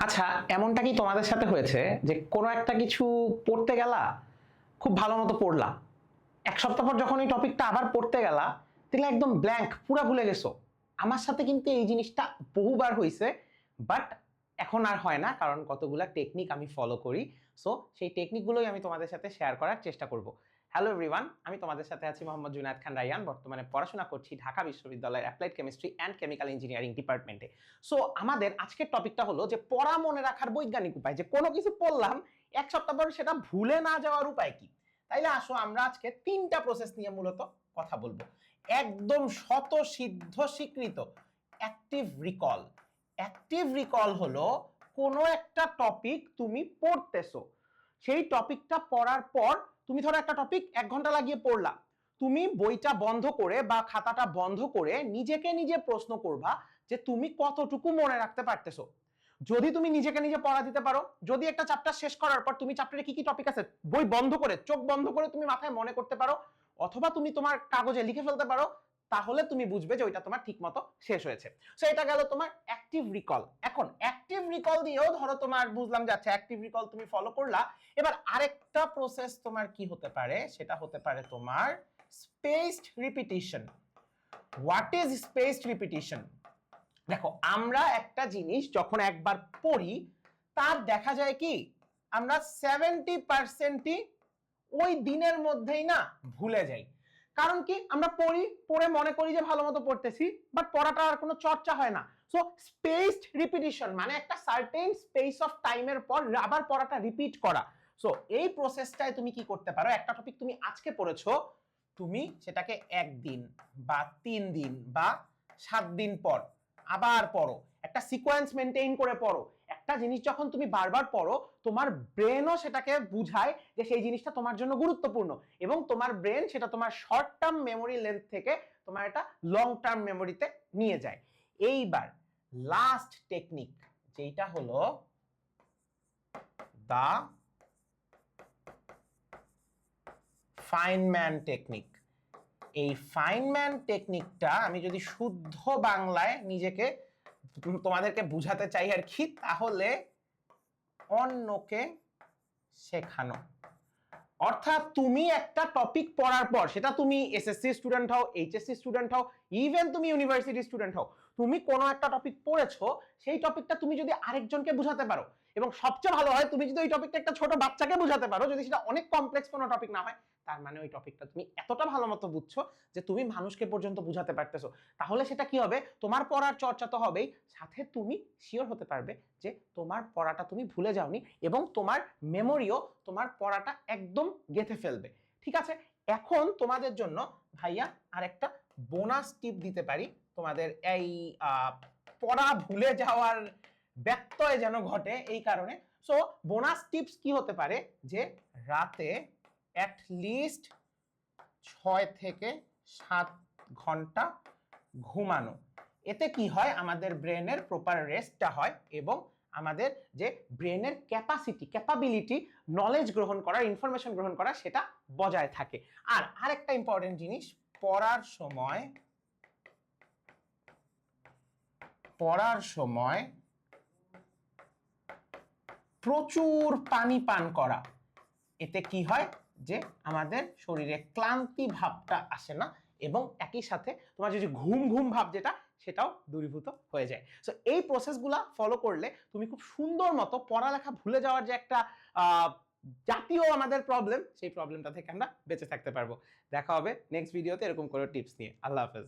আচ্ছা, এমনটা কি তোমাদের সাথে হয়েছে যে কোনো একটা কিছু পড়তে গেলা, খুব ভালো মতো পড়লা, এক সপ্তাহ পর যখন এই টপিকটা আবার পড়তে গেলা তাহলে একদম ব্ল্যাঙ্ক, পুরা ভুলে গেছো? আমার সাথে কিন্তু এই জিনিসটা বহুবার হয়েছে, বাট এখন আর হয় না, কারণ কতগুলা টেকনিক আমি ফলো করি। সো সেই টেকনিকগুলোই আমি তোমাদের সাথে শেয়ার করার চেষ্টা করব। হ্যালো এভরিওয়ান, আমি তোমাদের সাথে আছি মোহাম্মদ জুনায়েদ খান রায়হান। বর্তমানে পড়াশোনা করছি ঢাকা বিশ্ববিদ্যালয়ের applied chemistry and chemical engineering ডিপার্টমেন্টে। সো আমাদের আজকের টপিকটা হলো যে পড়া মনে রাখার বৈজ্ঞানিক উপায়, যে কোনো কিছু পড়লাম এক সপ্তাহ পর সেটা ভুলে না যাওয়ার উপায় কি। তাইলে আসো আমরা আজকে তিনটা প্রসেস নিয়ে মূলত কথা বলবো। একদম শত সিদ্ধ স্বীকৃত অ্যাক্টিভ রিকল। অ্যাক্টিভ রিকল হলো কোনো একটা টপিক তুমি পড়তেছো, সেই টপিকটা পড়ার পর তুমি ধরো একটা টপিক 1 ঘন্টা লাগিয়ে পড়লা, তুমি বইটা বন্ধ করে বা খাতাটা বন্ধ করে নিজেকে নিজে প্রশ্ন করবা যে তুমি কতটুকু মনে রাখতে পারতেছো। যদি তুমি নিজেকে নিজে পড়া দিতে পারো, যদি একটা চ্যাপ্টার শেষ করার পর তুমি চ্যাপ্টারে কি কি টপিক আছে বই বন্ধ করে, চোখ বন্ধ করে তুমি মাথায় মনে করতে পারো, অথবা তুমি তোমার কাগজে লিখে ফেলতে পারো, তাহলে তুমি বুঝবে যে ওইটা তোমার ঠিক মতো শেষ হয়েছে। সো এটা গেল তোমার অ্যাক্টিভ রিকল। এখন অ্যাক্টিভ রিকল দিয়েও ধরো তোমার বুঝলাম যাচ্ছে অ্যাক্টিভ রিকল তুমি ফলো করলা, এবার আরেকটা প্রসেস তোমার কি হতে পারে, সেটা হতে পারে তোমার spaced repetition. What is spaced repetition? দেখো, আমরা একটা জিনিস যখন একবার পড়ি তার দেখা যায় কি আমরা 70%ই ওই দিনের মধ্যেই না ভুলে যাই। কারণ কি, আমরা পড়ি, পড়ে মনে করি যে ভালো মতো পড়তেছি, বাট পড়াটা আর কোনো চর্চা হয় না। সো স্পেসড রিপিটিশন মানে একটা সার্টেন স্পেস অফ টাইমের পর আবার পড়াটা রিপিট করা। সো এই প্রসেসটায় তুমি কি করতে পারো, একটা টপিক তুমি আজকে পড়েছো, তুমি সেটাকে 1 দিন বা 3 দিন বা 7 দিন পর আবার পড়ো, একটা সিকোয়েন্স মেনটেইন করে পড়ো। একটা জিনিস যখন তুমি বারবার পড়ো, তোমার ব্রেনও সেটাকে বুঝায় যে সেই জিনিসটা তোমার জন্য গুরুত্বপূর্ণ, এবং তোমার ব্রেন সেটা তোমার শর্ট টার্ম মেমোরি লেন্থ থেকে তোমার এটা লং টার্ম মেমোরিতে নিয়ে যায়। এইবার লাস্ট টেকনিক, যেটা হলো দা ফাইনম্যান টেকনিক। এই ফাইনম্যান টেকনিকটা আমি যদি শুদ্ধ বাংলায় নিজেকে তোমাদেরকে বুঝাতে চাই আর কি, তাহলে অন্যকে শেখানো। অর্থাৎ তুমি একটা টপিক পড়ার পর, সেটা তুমি এসএসসি স্টুডেন্ট হও, এইচএসসি স্টুডেন্ট হও, ইভেন তুমি ইউনিভার্সিটি স্টুডেন্ট হও, তুমি কোনো একটা টপিক পড়েছো, সেই টপিকটা তুমি যদি আরেকজনকে বুঝাতে পারো, এবং সবচেয়ে ভালো হয় তুমি যদি ওই টপিকটা একটা ছোট বাচ্চাকে বুঝাতে পারো, যদি সেটা অনেক কমপ্লেক্স কোনো টপিক না হয়, তার মানে ওই টপিকটা তুমি এতটা ভালো মতো বুঝছো যে তুমি মানুষকে পর্যন্ত বুঝাতে পারতেছো। তাহলে সেটা কি হবে, তোমার পড়ার চর্চা তো হবেই, সাথে তুমি শিওর হতে পারবে যে তোমার পড়াটা তুমি ভুলে যাওনি, এবং তোমার মেমোরিও তোমার পড়াটা একদম গেঁথে ফেলবে। ঠিক আছে, এখন তোমাদের জন্য ভাইয়া আরেকটা বোনাস টিপ দিতে পারি তোমাদের এই পড়া ভুলে যাওয়ার ব্যত্যয় যেন ঘটে এই কারণে। সো বোনাস টিপস কি হতে পারে, যে রাতে অ্যাট লিস্ট 6 থেকে 7 ঘন্টা ঘুমানো। এতে কি হয়, আমাদের ব্রেনের প্রপার রেস্টটা হয়, এবং আমাদের যে ব্রেনের ক্যাপাবিলিটি নলেজ গ্রহণ করা, ইনফরমেশন গ্রহণ করা, সেটা বজায় থাকে। আর আরেকটা ইম্পর্টেন্ট জিনিস, পড়ার সময় প্রচুর পানি পান করা। এতে কি হয়, যে আমাদের শরীরে ক্লান্তি ভাবটা আসে না, এবং একই সাথে তোমার যে ঘুম ঘুম ভাব যেটা, সেটাও দূরীভূত হয়ে যায়। সো এই প্রসেসগুলা ফলো করলে তুমি খুব সুন্দর মতো পড়ালেখা ভুলে যাওয়ার যে একটা জাতীয় আমাদের প্রবলেম, সেই প্রবলেমটা থেকে আমরা বেঁচে থাকতে পারবো। দেখা হবে নেক্সট ভিডিওতে এরকম করে টিপস নিয়ে। আল্লাহ হাফেজ।